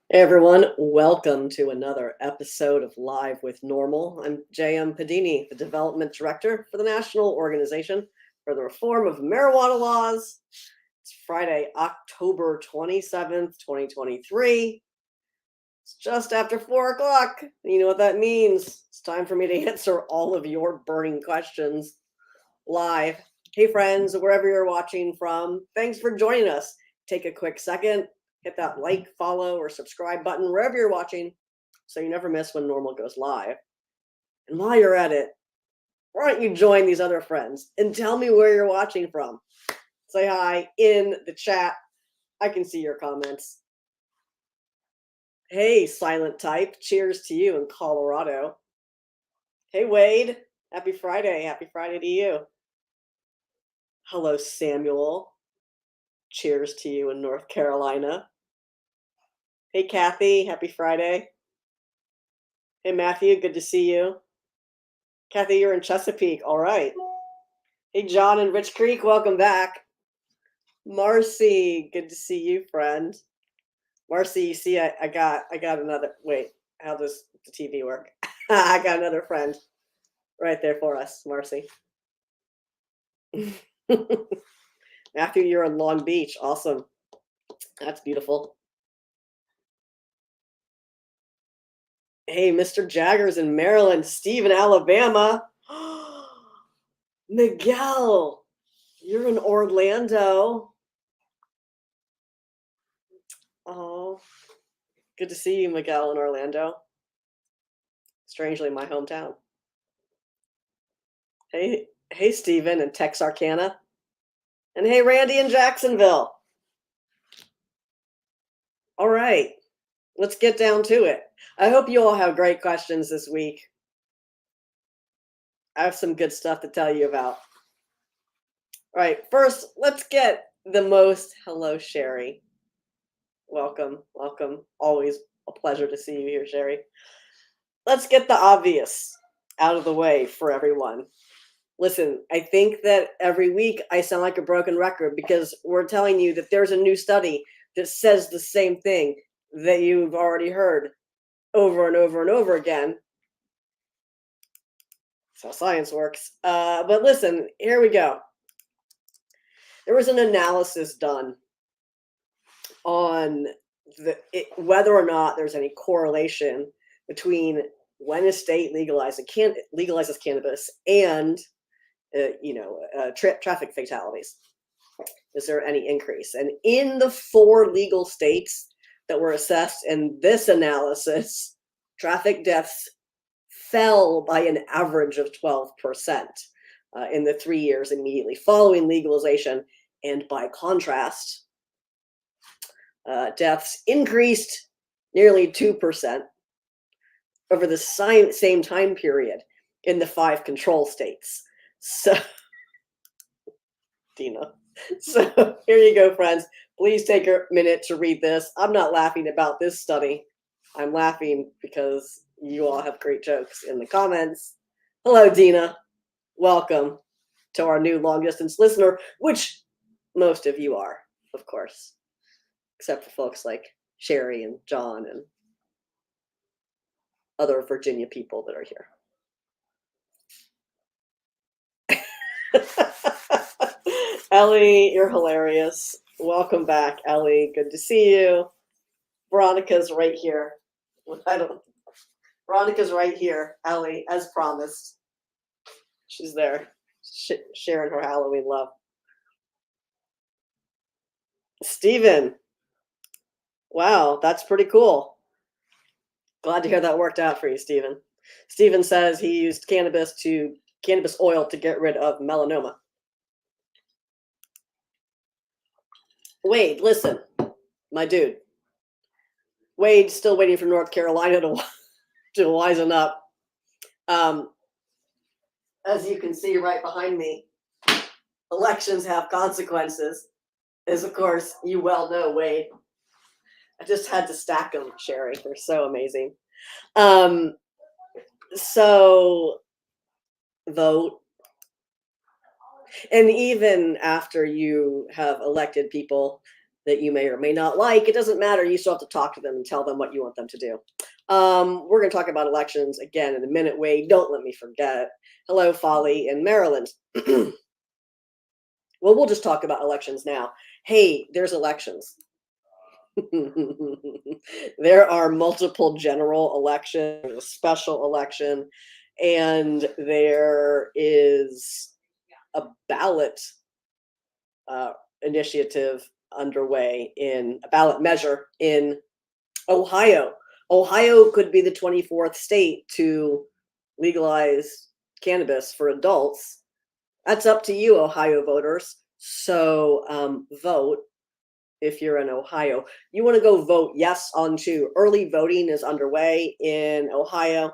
Hey everyone, welcome to another episode of Live with Normal. I'm J.M. Padini, the Development Director for the National Organization for the Reform of Marijuana Laws. It's Friday, October 27th, 2023. It's just after 4 o'clock. You know what that means. It's time for me to answer all of your burning questions live. Hey friends, wherever you're watching from, thanks for joining us. Take a quick second, hit that like, follow, or subscribe button wherever you're watching so you never miss when NORML goes live. And while you're at it, why don't you join these other friends and tell me where you're watching from? Say hi in the chat. I can see your comments. Hey, silent type, cheers to you in Colorado. Hey, Wade, happy Friday. Happy Friday to you. Hello, Samuel. Cheers to you in North Carolina. Hey, Kathy, happy Friday. Hey, Matthew, good to see you. Kathy, you're in Chesapeake. All right. Hey, John in Rich Creek, welcome back. Marcy, good to see you, friend. Marcy, you see, I got another. Wait, how does the TV work? I got another friend right there for us, Marcy. Matthew, you're in Long Beach. Awesome. That's beautiful. Hey, Mr. Jagger's in Maryland. Steve in Alabama. Miguel, you're in Orlando. Oh, good to see you, Miguel, in Orlando. Strangely, my hometown. Hey, Steven in Texarkana. And hey, Randy in Jacksonville. All right, let's get down to it. I hope you all have great questions this week. I have some good stuff to tell you about. All right, first, let's get the most. Hello, Sherry. Welcome. Always a pleasure to see you here, Sherry. Let's get the obvious out of the way for everyone. Listen, I think that every week I sound like a broken record because we're telling you that there's a new study that says the same thing that you've already heard over and over and over again. That's how science works. But listen, here we go. There was an analysis done on whether or not there's any correlation between when a state legalizes cannabis and traffic fatalities. Is there any increase? And in the 4 legal states that were assessed in this analysis, traffic deaths fell by an average of 12% in the 3 years immediately following legalization. And by contrast, deaths increased nearly 2% over the same time period in the 5 control states. So, Dina. So here you go, friends. Please take a minute to read this. I'm not laughing about this study. I'm laughing because you all have great jokes in the comments. Hello, Dina. Welcome to our new long distance listener, which most of you are, of course, except for folks like Sherry and John and other Virginia people that are here. Ellie, you're hilarious. Welcome back, Ellie. Good to see you. Veronica's right here. Veronica's right here, Ellie, as promised. She's there, sharing her Halloween love. Steven. Wow, that's pretty cool. Glad to hear that worked out for you, Steven. Steven says he used cannabis oil to get rid of melanoma. Wade, listen, my dude. Wade's still waiting for North Carolina to wisen up. As you can see right behind me, elections have consequences, as of course you well know, Wade. I just had to stack them, Sherry. They're so amazing. So vote. And even after you have elected people, that you may or may not like. It doesn't matter. You still have to talk to them and tell them what you want them to do. We're going to talk about elections again in a minute. Wade, don't let me forget. Hello, Folly in Maryland. Well, we'll just talk about elections now. Hey, there's elections. There are multiple general elections, a special election, and there is a ballot initiative underway, in a ballot measure in Ohio. Ohio could be the 24th state to legalize cannabis for adults. That's up to you, Ohio voters. So vote if you're in Ohio. You want to go vote yes on 2. Early voting is underway in Ohio.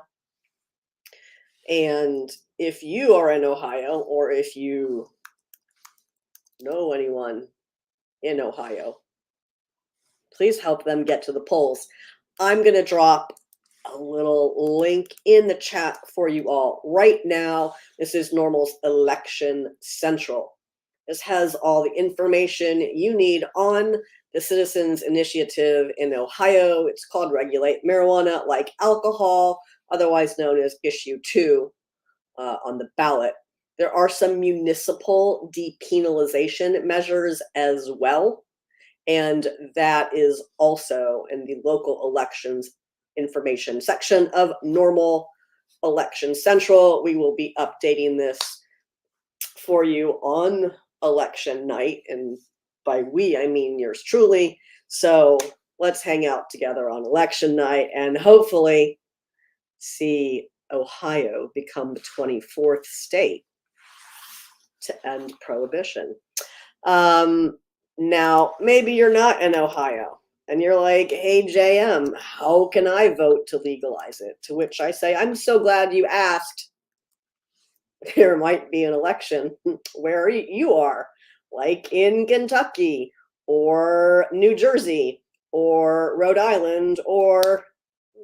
And if you are in Ohio, or if you know anyone in Ohio, please help them get to the polls. I'm going to drop a little link in the chat for you all. Right now, this is NORML's Election Central. This has all the information you need on the Citizens Initiative in Ohio. It's called Regulate Marijuana Like Alcohol, otherwise known as Issue 2 on the ballot. There are some municipal depenalization measures as well, and that is also in the local elections information section of NORML Election Central. We will be updating this for you on election night, and by we, I mean yours truly. So let's hang out together on election night and hopefully see Ohio become the 24th state to end prohibition. Now, maybe you're not in Ohio and you're like, hey, JM, how can I vote to legalize it? To which I say, I'm so glad you asked. There might be an election where you are, like in Kentucky or New Jersey or Rhode Island or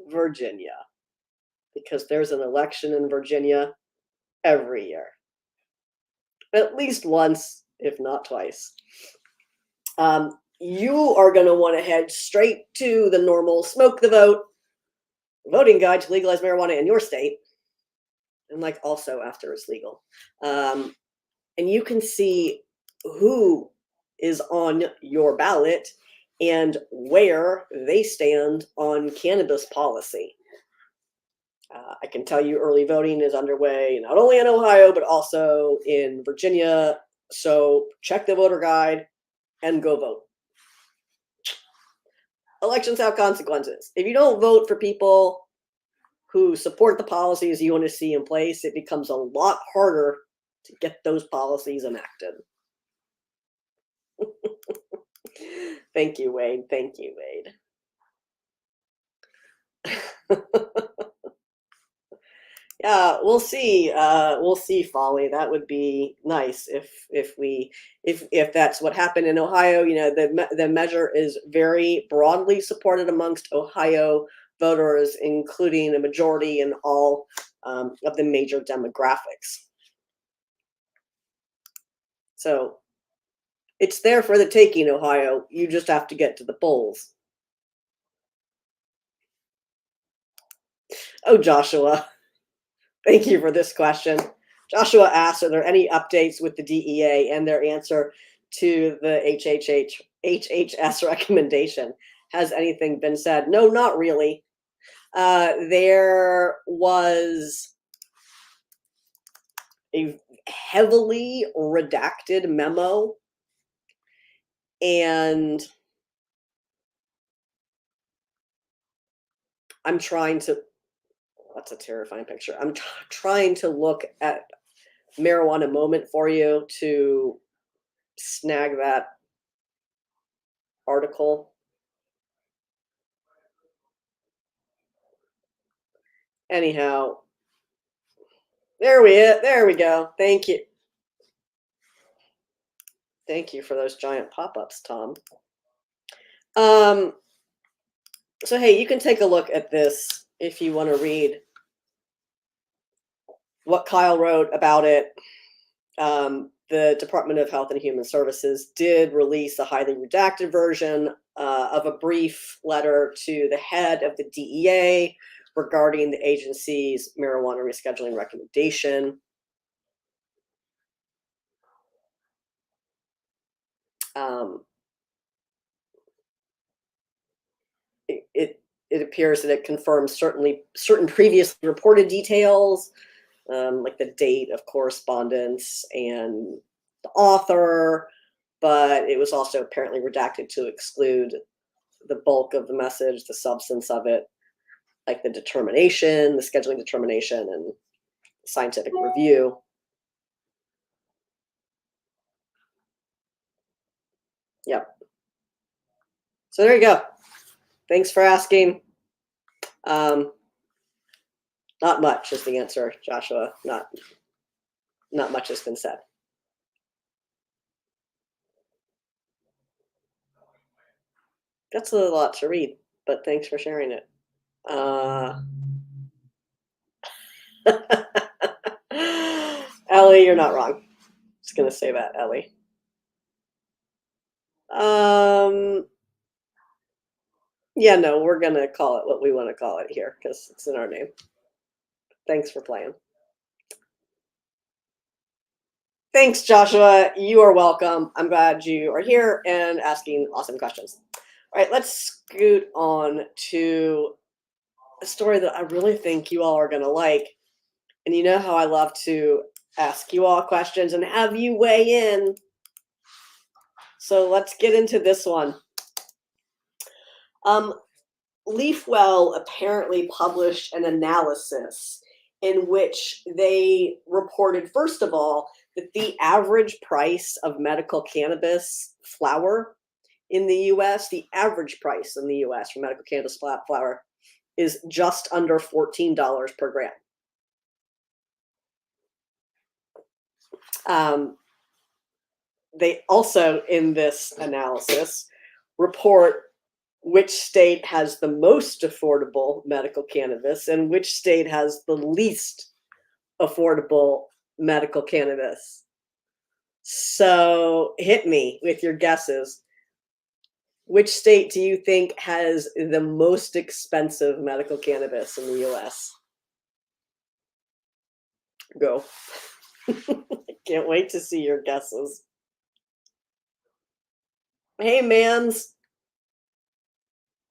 Virginia, because there's an election in Virginia every year, at least once, if not twice. You are going to want to head straight to the NORML Smoke the Vote voting guide to legalize marijuana in your state, and like also after it's legal. And you can see who is on your ballot and where they stand on cannabis policy. I can tell you early voting is underway, not only in Ohio, but also in Virginia. So check the voter guide and go vote. Elections have consequences. If you don't vote for people who support the policies you want to see in place, it becomes a lot harder to get those policies enacted. Thank you, Wade. Thank you, Wade. Yeah, we'll see. We'll see, Folly. That would be nice if that's what happened in Ohio. You know, the measure is very broadly supported amongst Ohio voters, including a majority in all of the major demographics. So it's there for the taking, Ohio. You just have to get to the polls. Oh, Joshua. Thank you for this question. Joshua asked, are there any updates with the DEA, and their answer to the HHS recommendation? Has anything been said? No, not really. There was a heavily redacted memo, and I'm trying to, that's a terrifying picture. I'm trying to look at Marijuana Moment for you to snag that article. Anyhow, there we go. Thank you. Thank you for those giant pop-ups, Tom. So hey, you can take a look at this if you want to read what Kyle wrote about it. the Department of Health and Human Services did release a highly redacted version of a brief letter to the head of the DEA regarding the agency's marijuana rescheduling recommendation. It appears that it confirms certain previously reported details, like the date of correspondence and the author, but it was also apparently redacted to exclude the bulk of the message, the substance of it, like the determination, the scheduling determination, and scientific review. Yep. So there you go. Thanks for asking. Not much is the answer, Joshua. Not much has been said. That's a lot to read, but thanks for sharing it. Ellie, you're not wrong. Just gonna say that, Ellie. Yeah, no, we're gonna call it what we want to call it here because it's in our name. Thanks for playing. Thanks, Joshua. You are welcome. I'm glad you are here and asking awesome questions. All right, let's scoot on to a story that I really think you all are going to like. And you know how I love to ask you all questions and have you weigh in. So let's get into this one. Leafwell apparently published an analysis in which they reported, first of all, that the average price of medical cannabis flower in the US, the average price in the US for medical cannabis flower is just under $14 per gram. They also, in this analysis, report which state has the most affordable medical cannabis and which state has the least affordable medical cannabis. So hit me with your guesses. Which state do you think has the most expensive medical cannabis in the US? Go. Can't wait to see your guesses. Hey, mans.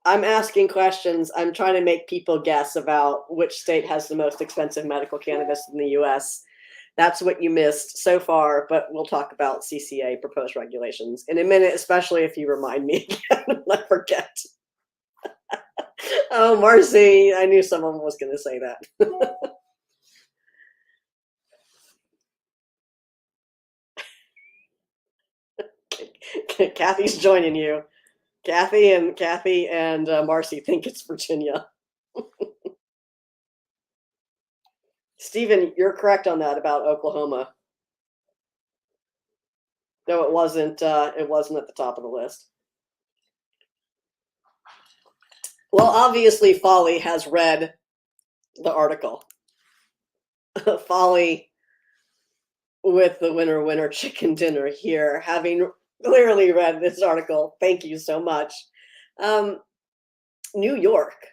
I'm asking questions. I'm trying to make people guess about which state has the most expensive medical cannabis in the US. That's what you missed so far, but we'll talk about CCA proposed regulations in a minute, especially if you remind me again. I forget. Oh, Marcy, I knew someone was going to say that. Kathy's joining you. Kathy and Marcy think it's Virginia. Stephen, you're correct on that about Oklahoma. No, it wasn't. It wasn't at the top of the list. Well, obviously, Folly has read the article. Folly with the winner chicken dinner here, having clearly read this article. Thank you so much. New York,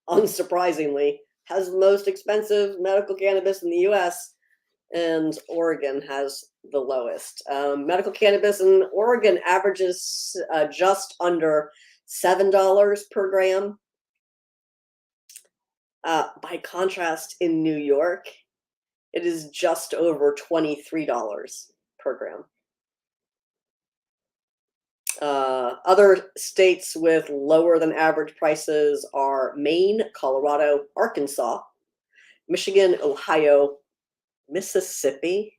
unsurprisingly, has the most expensive medical cannabis in the US, and Oregon has the lowest. Medical cannabis in Oregon averages just under $7 per gram. By contrast, in New York, it is just over $23 per gram. Other states with lower than average prices are Maine, Colorado, Arkansas, Michigan, Ohio, Mississippi,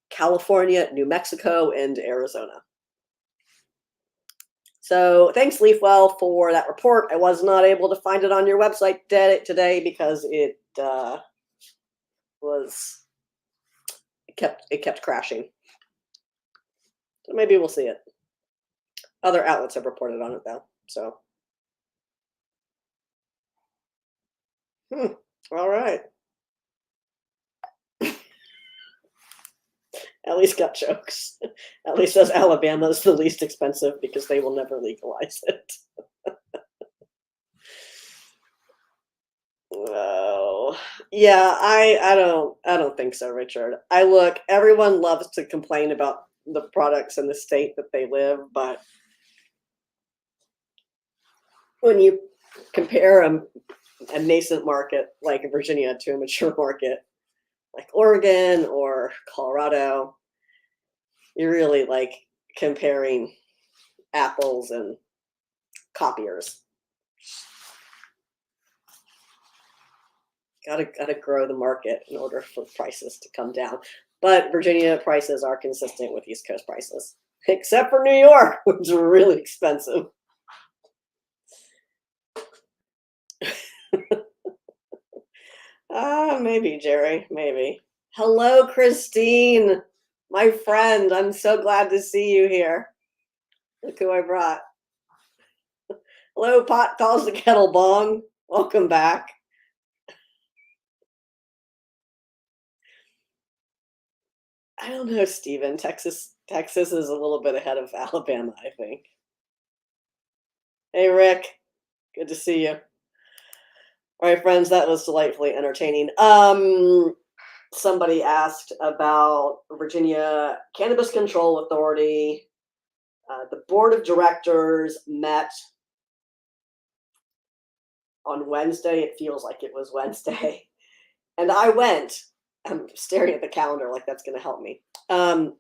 California, New Mexico, and Arizona. So thanks, Leafwell, for that report. I was not able to find it on your website today because it kept crashing. So maybe we'll see it. Other outlets have reported on it though. So, all right. At least got jokes. At least says Alabama's the least expensive because they will never legalize it. Oh, yeah, I don't think so, Richard. Everyone loves to complain about the products in the state that they live, but when you compare a nascent market like Virginia to a mature market like Oregon or Colorado, you're really like comparing apples and copiers. Gotta grow the market in order for prices to come down. But Virginia prices are consistent with East Coast prices, except for New York, which are really expensive. Maybe, Jerry, maybe. Hello, Christine, my friend. I'm so glad to see you here. Look who I brought. Hello, pot calls the kettle bong. Welcome back. I don't know, Stephen. Texas is a little bit ahead of Alabama, I think. Hey, Rick. Good to see you. All right, friends, that was delightfully entertaining. Somebody asked about Virginia Cannabis Control Authority. The board of directors met on Wednesday. It feels like it was Wednesday. And I went. I'm staring at the calendar like that's going to help me. And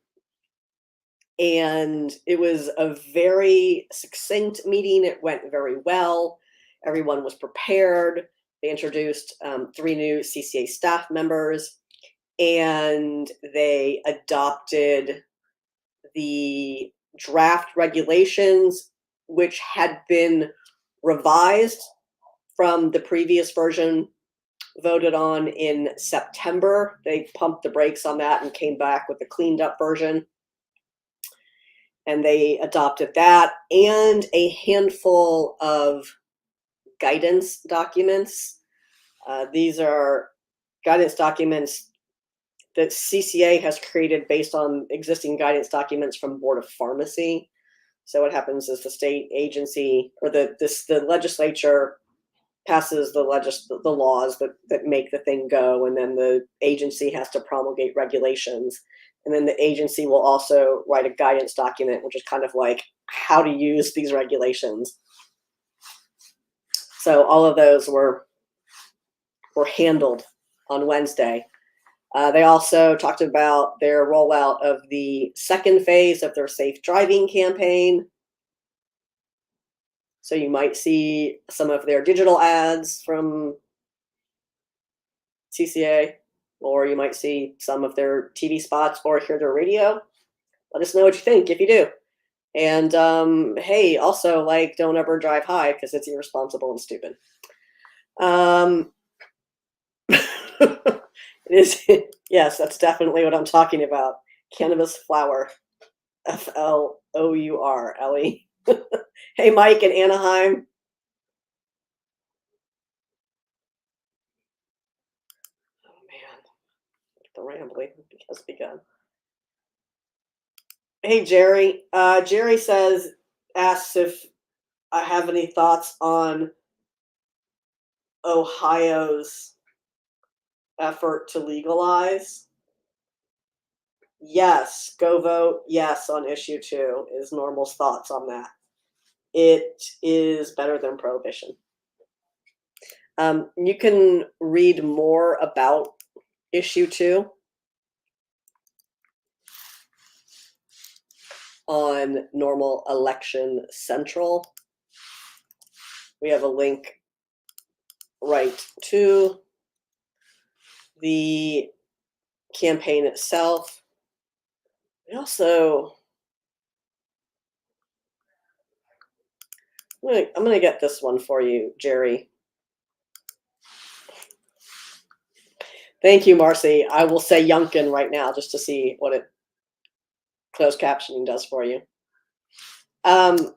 it was a very succinct meeting. It went very well. Everyone was prepared. They introduced 3 new CCA staff members, and they adopted the draft regulations, which had been revised from the previous version voted on in September. They pumped the brakes on that and came back with a cleaned up version. And they adopted that and a handful of guidance documents. These are guidance documents that CCA has created based on existing guidance documents from Board of Pharmacy. So what happens is the state agency or the legislature passes the laws that make the thing go, and then the agency has to promulgate regulations. And then the agency will also write a guidance document, which is kind of like how to use these regulations. So all of those were handled on Wednesday. They also talked about their rollout of the second phase of their safe driving campaign. So you might see some of their digital ads from CCA, or you might see some of their TV spots or hear their radio. Let us know what you think if you do. And hey, also, like, don't ever drive high because it's irresponsible and stupid. It is, yes, that's definitely what I'm talking about. Cannabis flower, FLOUR, Ellie. Hey, Mike in Anaheim. Oh man, the rambling has begun. Hey, Jerry. Jerry asks if I have any thoughts on Ohio's effort to legalize. Yes, go vote yes on issue 2 is NORML's thoughts on that. It is better than prohibition. You can read more about issue 2 on NORML Election Central. We have a link right to the campaign itself. We also, I'm going to get this one for you, Jerry. Thank you, Marcy. I will say Yunkin right now just to see what it closed captioning does for you. So,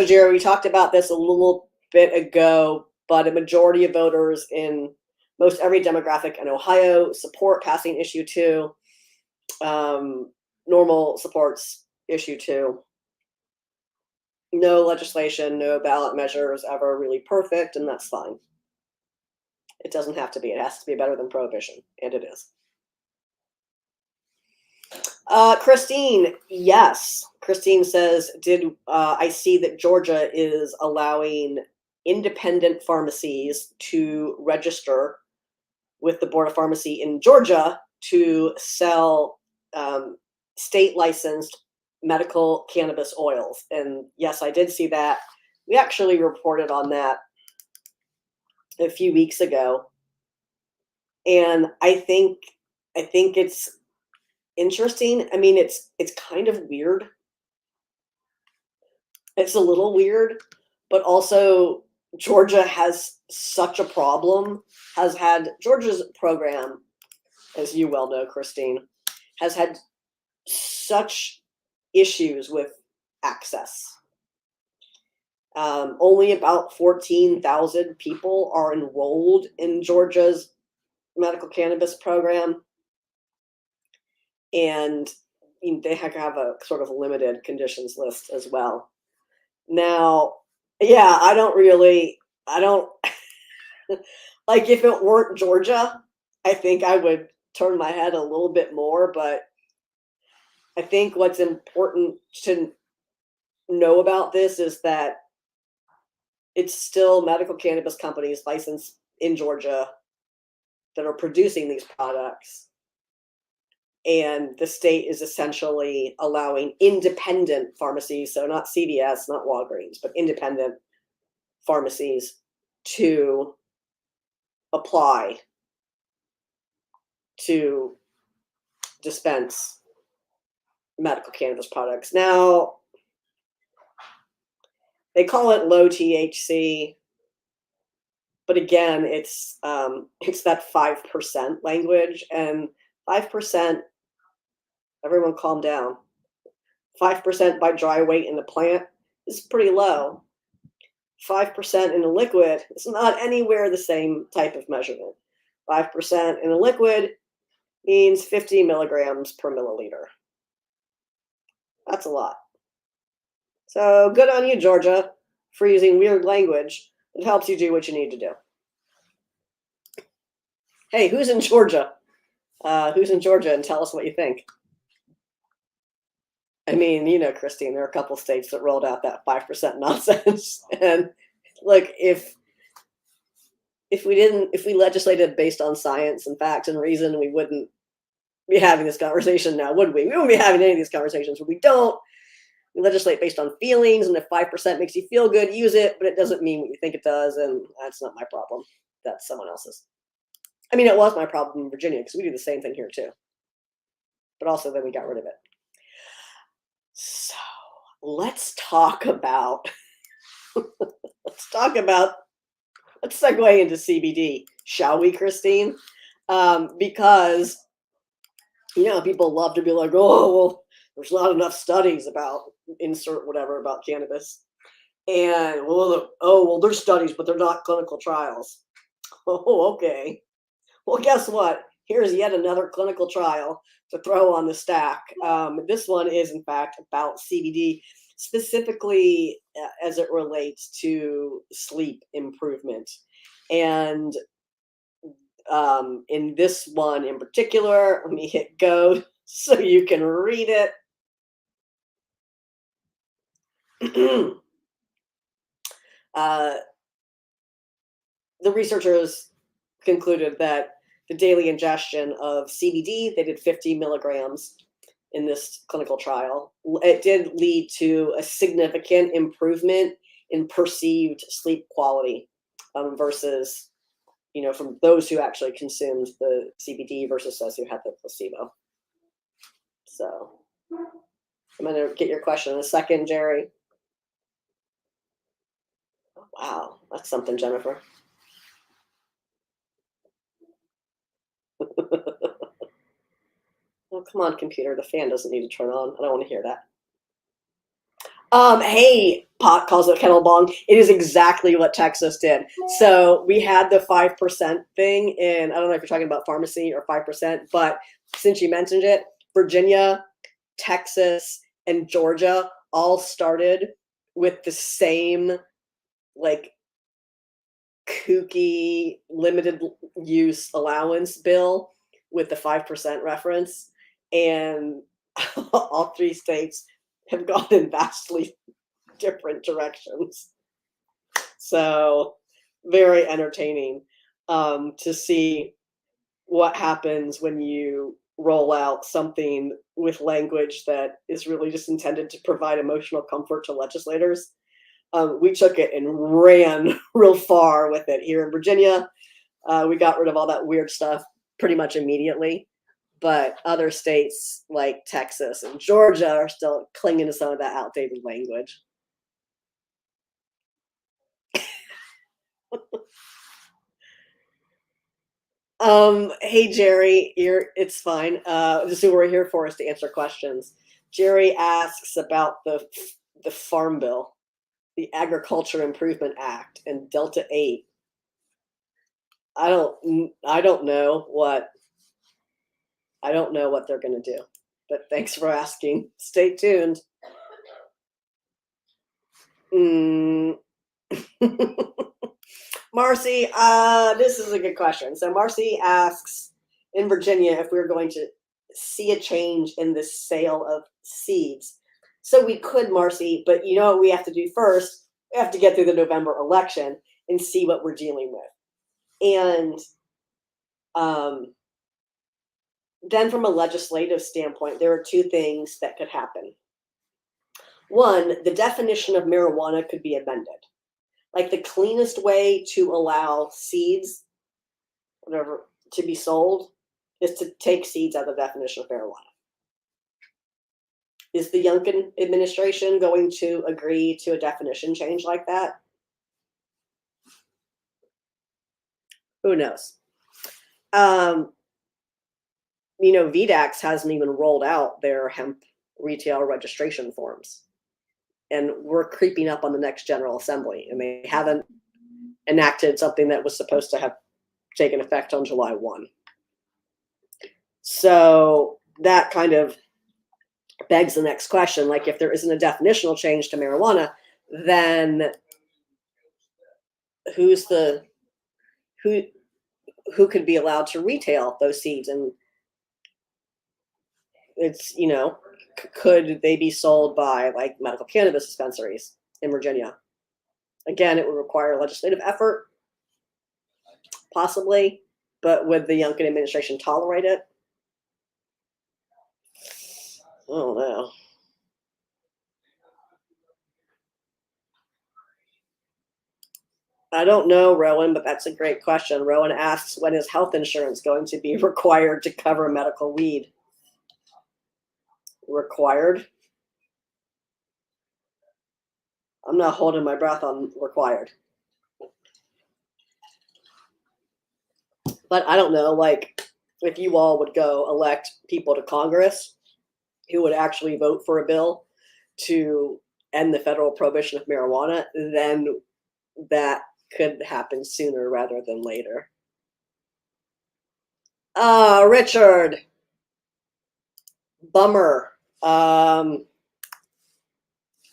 Jerry, we talked about this a little bit ago, but a majority of voters in most every demographic in Ohio support passing issue 2. NORML supports issue 2. No legislation, no ballot measure is ever really perfect, and that's fine. It doesn't have to be. It has to be better than prohibition, and it is. Christine, yes. Christine says, I see that Georgia is allowing independent pharmacies to register with the Board of Pharmacy in Georgia to sell state licensed medical cannabis oils. And yes, I did see that. We actually reported on that a few weeks ago. And I think it's interesting. I mean, it's kind of weird. It's a little weird, but also Georgia has such a problem, has had Georgia's program, as you well know, Christine, has had such issues with access. Only about 14,000 people are enrolled in Georgia's medical cannabis program. And they have a sort of limited conditions list as well. Now, yeah, I don't like, if it weren't Georgia, I think I would turn my head a little bit more, but I think what's important to know about this is that it's still medical cannabis companies licensed in Georgia that are producing these products. And the state is essentially allowing independent pharmacies, so not CVS, not Walgreens, but independent pharmacies to apply to dispense medical cannabis products. Now, they call it low THC, but again, it's that 5% language, and 5%, everyone calm down. 5% by dry weight in the plant is pretty low. 5% in a liquid is not anywhere the same type of measurement. 5% in a liquid means 50 milligrams per milliliter. That's a lot. So good on you, Georgia, for using weird language that helps you do what you need to do. Hey, who's in Georgia? Who's in Georgia, and tell us what you think. I mean, Christine, there are a couple states that rolled out that 5% nonsense. And look, if we legislated based on science and facts and reason, we wouldn't be having this conversation now, would we? We wouldn't be having any of these conversations, but we don't. We legislate based on feelings, and if 5% makes you feel good, use it, but it doesn't mean what you think it does, and that's not my problem. That's someone else's. I mean, it was my problem in Virginia, because we do the same thing here too. But also then we got rid of it. So let's talk about, let's segue into CBD, shall we, Christine? Because, people love to be like, oh, well, there's not enough studies about insert whatever about cannabis. And, well, there's studies, but they're not clinical trials. Oh, okay. Well, guess what? Here's yet another clinical trial to throw on the stack. This one is, in fact, about CBD, specifically as it relates to sleep improvement. And in this one in particular, let me hit go so you can read it. The researchers concluded that the daily ingestion of CBD, they did 50 milligrams in this clinical trial. It did lead to a significant improvement in perceived sleep quality versus, from those who actually consumed the CBD versus those who had the placebo. So I'm going to get your question in a second, Jerry. Oh, wow, that's something, Jennifer. Oh, come on, computer. The fan doesn't need to turn on. I don't want to hear that. Hey, Pot calls it kettle bong. It is exactly what Texas did. So we had the 5% thing, and I don't know if you're talking about pharmacy or 5%, but since you mentioned it, Virginia, Texas, and Georgia all started with the same like kooky limited use allowance bill with the 5% reference, and all three states have gone in vastly different directions. So very entertaining to see what happens when you roll out something with language that is really just intended to provide emotional comfort to legislators. We took it and ran real far with it here in Virginia. We got rid of all that weird stuff pretty much immediately. But other states like Texas and Georgia are still clinging to some of that outdated language. Hey Jerry, it's fine. This is what we're here for, is to answer questions. Jerry asks about the Farm Bill, the Agriculture Improvement Act, and Delta 8. I don't know what they're going to do, but thanks for asking. Stay tuned. Marcy, this is a good question. So Marcy asks, in Virginia, if we're going to see a change in the sale of seeds. So we could, Marcy, but you know what we have to do first? We have to get through the November election and see what we're dealing with. And then from a legislative standpoint, there are two things that could happen. One, the definition of marijuana could be amended. Like the cleanest way to allow seeds, whatever, to be sold is to take seeds out of the definition of marijuana. Is the Youngkin administration going to agree to a definition change like that? Who knows? VDAX hasn't even rolled out their hemp retail registration forms. And we're creeping up on the next General Assembly, and they haven't enacted something that was supposed to have taken effect on July 1. So that kind of begs the next question. Like, if there isn't a definitional change to marijuana, then who could be allowed to retail those seeds? And it's, could they be sold by like medical cannabis dispensaries in Virginia? Again, it would require legislative effort, possibly, but would the Youngkin administration tolerate it? I don't know. I don't know, Rowan, but that's a great question. Rowan asks, when is health insurance going to be required to cover medical weed? Required? I'm not holding my breath on required. But I don't know, like, if you all would go elect people to Congress who would actually vote for a bill to end the federal prohibition of marijuana, then that could happen sooner rather than later. Richard. Bummer. I'm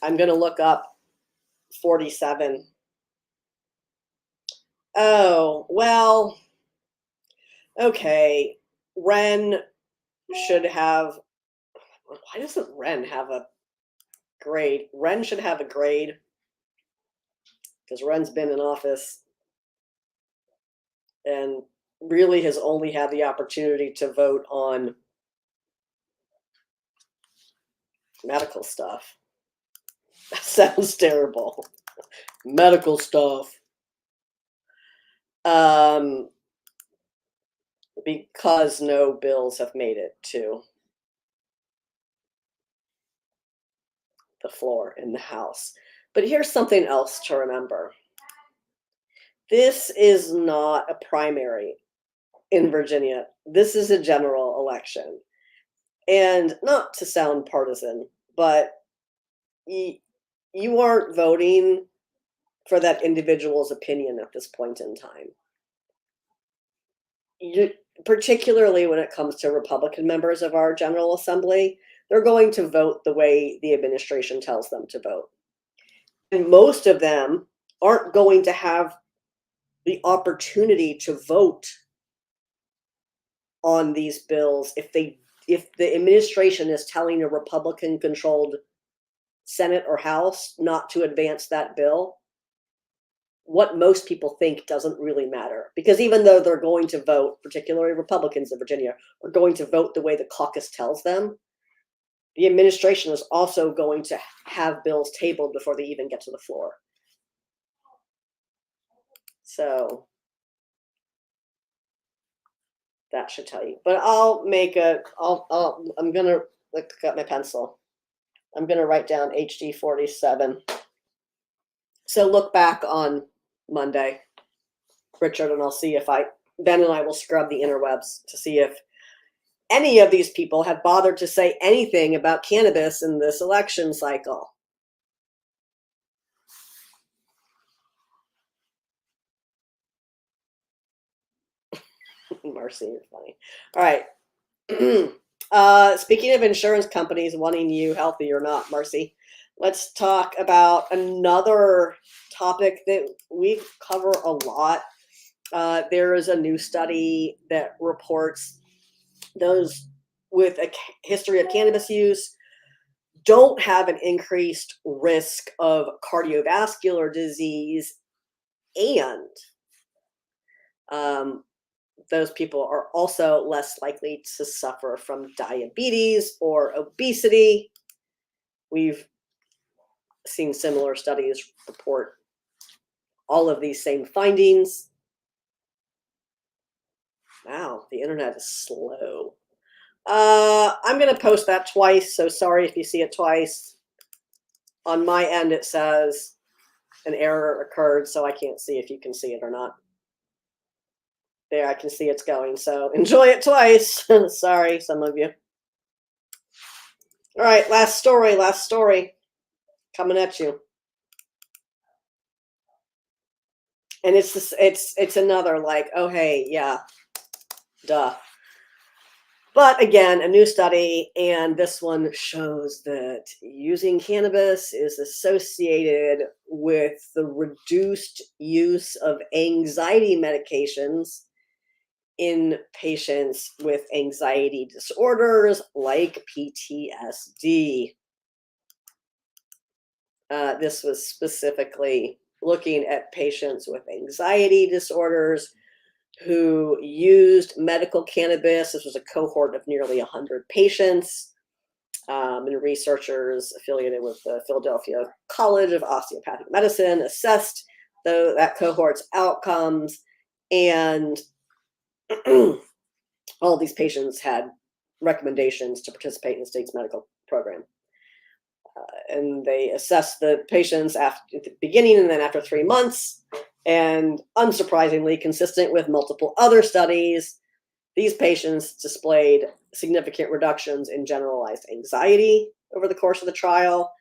going to look up 47. Oh, well, okay. Ren should have, why doesn't Ren have a grade? Ren should have a grade because Ren's been in office and really has only had the opportunity to vote on medical stuff. That sounds terrible. Medical stuff. Because no bills have made it to the floor in the House. But here's something else to remember. This is not a primary in Virginia. This is a general election. And not to sound partisan, but you aren't voting for that individual's opinion at this point in time. particularly when it comes to Republican members of our General Assembly, they're going to vote the way the administration tells them to vote. And most of them aren't going to have the opportunity to vote on these bills if the administration is telling a Republican controlled Senate or House not to advance that bill. What most people think doesn't really matter, because even though they're going to vote, particularly Republicans in Virginia, are going to vote the way the caucus tells them, the administration is also going to have bills tabled before they even get to the floor. So that should tell you. But I'm gonna look at my pencil. I'm gonna write down HD 47. So look back on Monday, Richard, and I'll see if Ben and I will scrub the interwebs to see if any of these people have bothered to say anything about cannabis in this election cycle. Marcy, you're funny. All right. Speaking of insurance companies wanting you healthy or not, Marcy, let's talk about another topic that we cover a lot. There is a new study that reports those with a history of cannabis use don't have an increased risk of cardiovascular disease, and those people are also less likely to suffer from diabetes or obesity. We've seen similar studies report all of these same findings. Wow, the internet is slow. I'm going to post that twice, so sorry if you see it twice. On my end, it says an error occurred, so I can't see if you can see it or not. There, I can see it's going, so enjoy it twice. Sorry, some of you. All right, last story coming at you. And it's another like, oh, hey, yeah, duh. But again, a new study, and this one shows that using cannabis is associated with the reduced use of anxiety medications in patients with anxiety disorders like PTSD. This was specifically looking at patients with anxiety disorders who used medical cannabis. This was a cohort of nearly 100 patients, and researchers affiliated with the Philadelphia College of Osteopathic Medicine assessed that cohort's outcomes, and all of these patients had recommendations to participate in the state's medical program. And they assessed the patients at the beginning and then after 3 months. And unsurprisingly, consistent with multiple other studies, these patients displayed significant reductions in generalized anxiety over the course of the trial.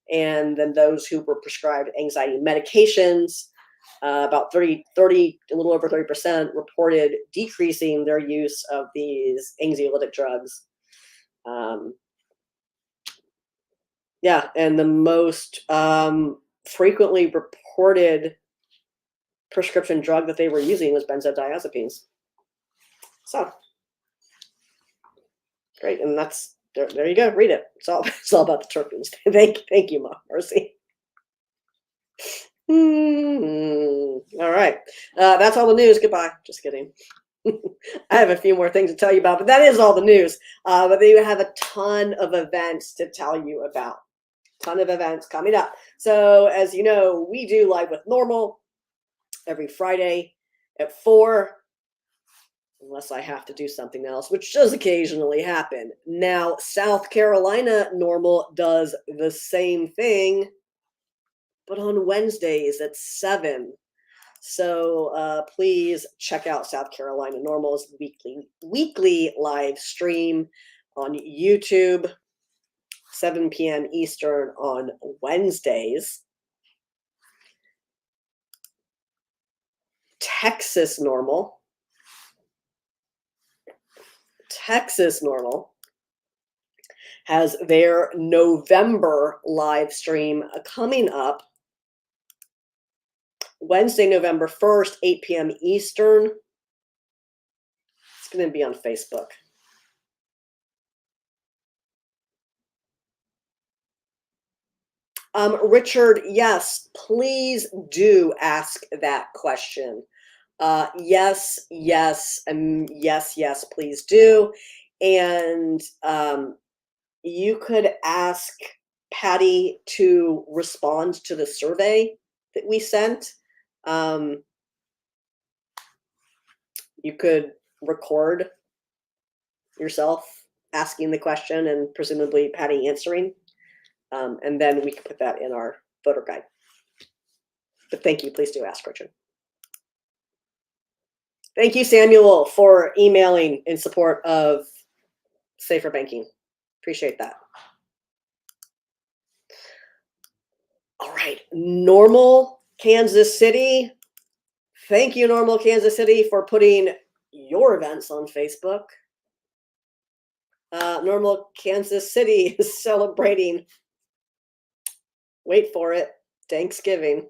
And then those who were prescribed anxiety medications, about 30, a little over 30% reported decreasing their use of these anxiolytic drugs. Yeah, and the most frequently reported prescription drug that they were using was benzodiazepines. So great, and that's there. You go. Read it. It's all about the terpenes. Thank you, Marcy. All right, that's all the news. Goodbye. Just kidding. I have a few more things to tell you about, but that is all the news. But they have a ton of events to tell you about. Ton of events coming up. So as you know, we do Live with NORML every Friday at 4, unless I have to do something else, which does occasionally happen. Now, South Carolina NORML does the same thing, but on Wednesdays at 7. So please check out South Carolina NORML's weekly live stream on YouTube, 7 p.m. Eastern on Wednesdays. Texas NORML Texas NORML has their November live stream coming up Wednesday, November 1st, 8 p.m. Eastern. It's going to be on Facebook. Richard, yes, please do ask that question. Yes, please do. And you could ask Patty to respond to the survey that we sent. You could record yourself asking the question and presumably Patty answering. And then we can put that in our voter guide. But thank you. Please do ask, Richard. Thank you, Samuel, for emailing in support of safer banking. Appreciate that. All right, NORML Kansas City. Thank you, NORML Kansas City, for putting your events on Facebook. NORML Kansas City is celebrating, wait for it, Thanksgiving.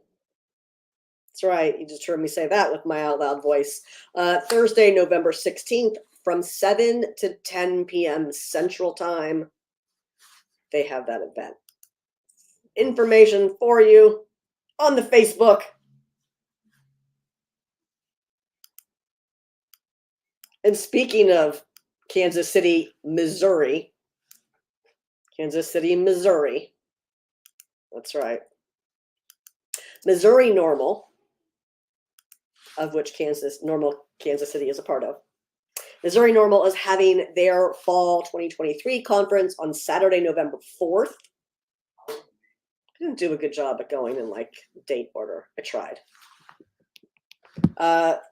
That's right, you just heard me say that with my out loud voice. Thursday, November 16th, from 7 to 10 p.m. Central Time, they have that event. Information for you on the Facebook. And speaking of Kansas City, Missouri, that's right. Missouri NORML, of which NORML Kansas City is a part of. Missouri NORML is having their fall 2023 conference on Saturday, November 4th. I didn't do a good job at going in like date order. I tried.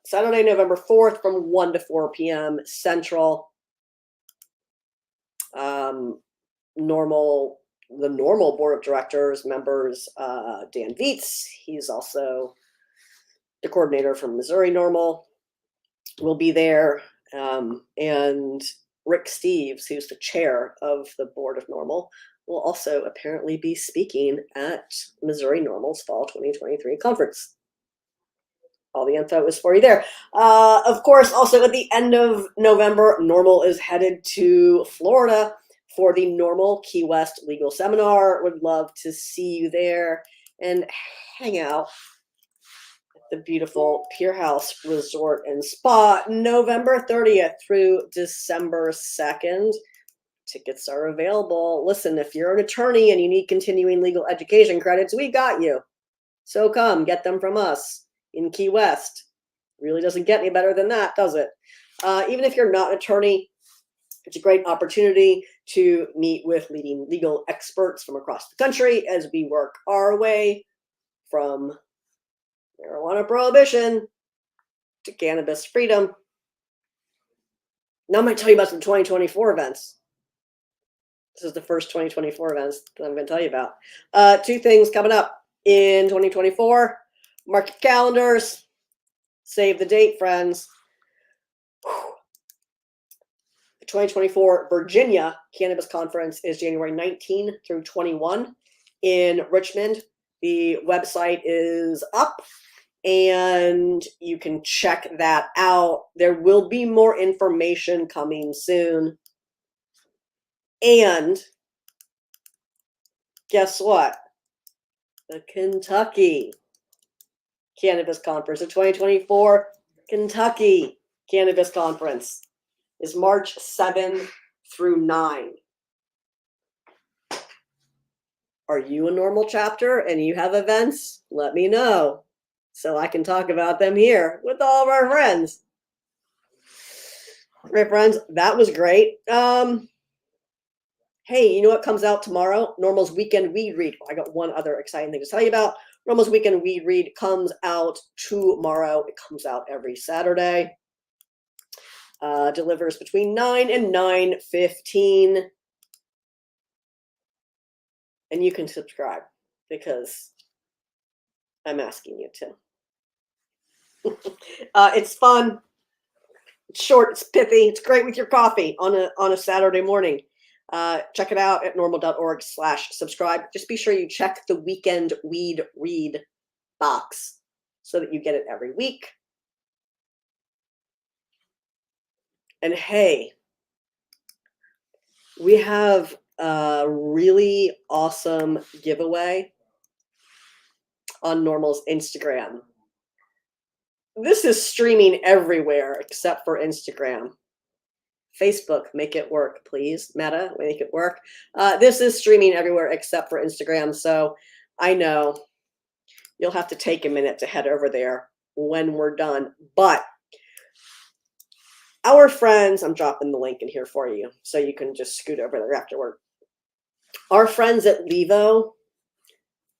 Saturday, November 4th from 1 to 4 p.m. Central. The NORML board of directors members, Dan Vietz, he's also the coordinator from Missouri NORML, will be there. And Rick Steves, who's the chair of the board of NORML, will also apparently be speaking at Missouri NORML's fall 2023 conference. All the info is for you there. Of course, also at the end of November, NORML is headed to Florida for the NORML Key West Legal Seminar. Would love to see you there and hang out at the beautiful Pier House Resort and Spa, November 30th through December 2nd. Tickets are available. Listen, if you're an attorney and you need continuing legal education credits, we got you. So come, get them from us in Key West. Really doesn't get any better than that, does it? Even if you're not an attorney, it's a great opportunity to meet with leading legal experts from across the country as we work our way from marijuana prohibition to cannabis freedom. Now I'm going to tell you about some 2024 events. This is the first 2024 events that I'm going to tell you about. Two things coming up in 2024. Mark your calendars. Save the date, friends. The 2024 Virginia Cannabis Conference is January 19 through 21 in Richmond. The website is up and you can check that out. There will be more information coming soon. And guess what? The Kentucky Cannabis Conference, the 2024 Kentucky Cannabis Conference is March 7 through 9. Are you a NORML chapter and you have events? Let me know so I can talk about them here with all of our friends. All right, friends, that was great. Hey, you know what comes out tomorrow? NORML's Weekend Weed Read. I got one other exciting thing to tell you about. NORML's Weekend Weed Read comes out tomorrow. It comes out every Saturday. Delivers between 9 and 9:15. And you can subscribe because I'm asking you to. It's fun. It's short, it's pithy, it's great with your coffee on a Saturday morning. Check it out at normal.org/subscribe. Just be sure you check the weekend weed read box so that you get it every week. And hey, we have a really awesome giveaway on NORML's Instagram. This is streaming everywhere except for Instagram. Facebook, make it work, please. Meta, make it work. This is streaming everywhere except for Instagram. So I know you'll have to take a minute to head over there when we're done. But our friends, I'm dropping the link in here for you so you can just scoot over there afterward. Our friends at Levo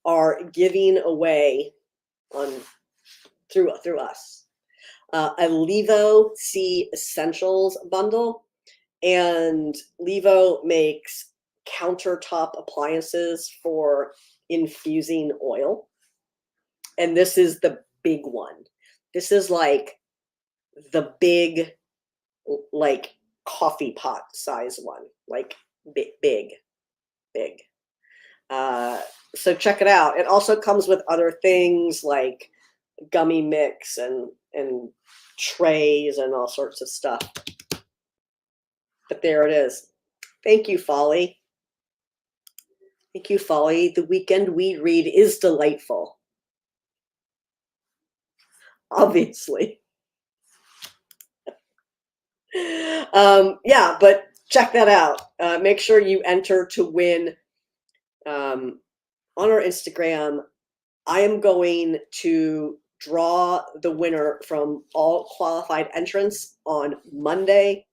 are giving away through us a Levo C Essentials bundle, and Levo makes countertop appliances for infusing oil, and this is the big one. This is like the big, like coffee pot size one, like big. So check it out. It also comes with other things like gummy mix and trays and all sorts of stuff. But there it is. Thank you, Folly. Thank you, Folly. The weekend weed read is delightful. Obviously. Yeah, but check that out. Make sure you enter to win on our Instagram. I am going to draw the winner from all qualified entrants on Monday.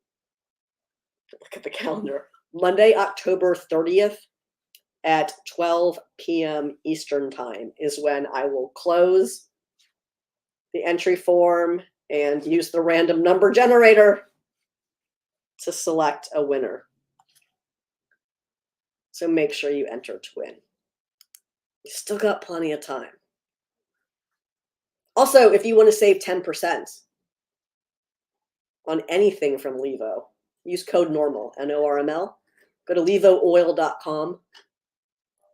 Look at the calendar. Monday, October 30th at 12 p.m. Eastern time is when I will close the entry form and use the random number generator to select a winner. So make sure you enter to win. You still got plenty of time. Also, if you want to save 10% on anything from Levo, use code NORML, N-O-R-M-L. Go to levooil.com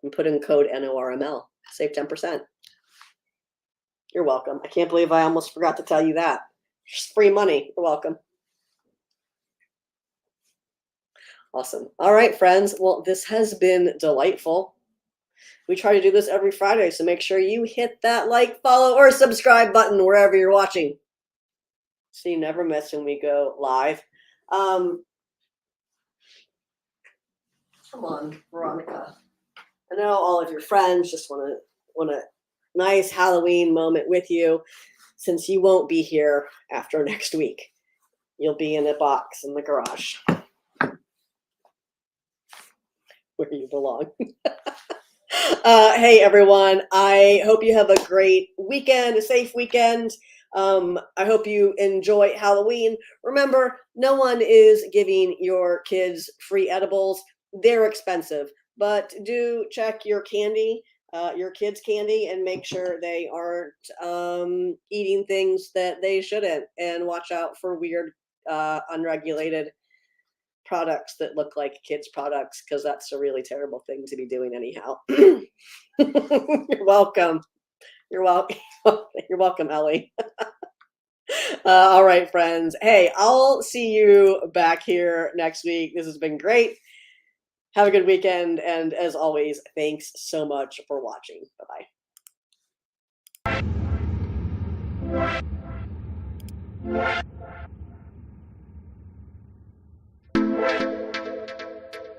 and put in code NORML. Save 10%. You're welcome. I can't believe I almost forgot to tell you that. It's free money. You're welcome. Awesome. All right, friends. Well, this has been delightful. We try to do this every Friday, so make sure you hit that like, follow, or subscribe button wherever you're watching, so you never miss when we go live. Come on, Veronica. I know all of your friends just want a nice Halloween moment with you, since you won't be here after next week. You'll be in a box in the garage where you belong. Hey, everyone. I hope you have a great weekend, a safe weekend. I hope you enjoy Halloween. Remember, no one is giving your kids free edibles. They're expensive, but do check your candy, your kids' candy, and make sure they aren't eating things that they shouldn't, and watch out for weird, unregulated products that look like kids' products, because that's a really terrible thing to be doing anyhow. You're welcome. You're welcome. You're welcome, Ellie. All right, friends. Hey, I'll see you back here next week. This has been great. Have a good weekend. And as always, thanks so much for watching.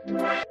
Bye-bye.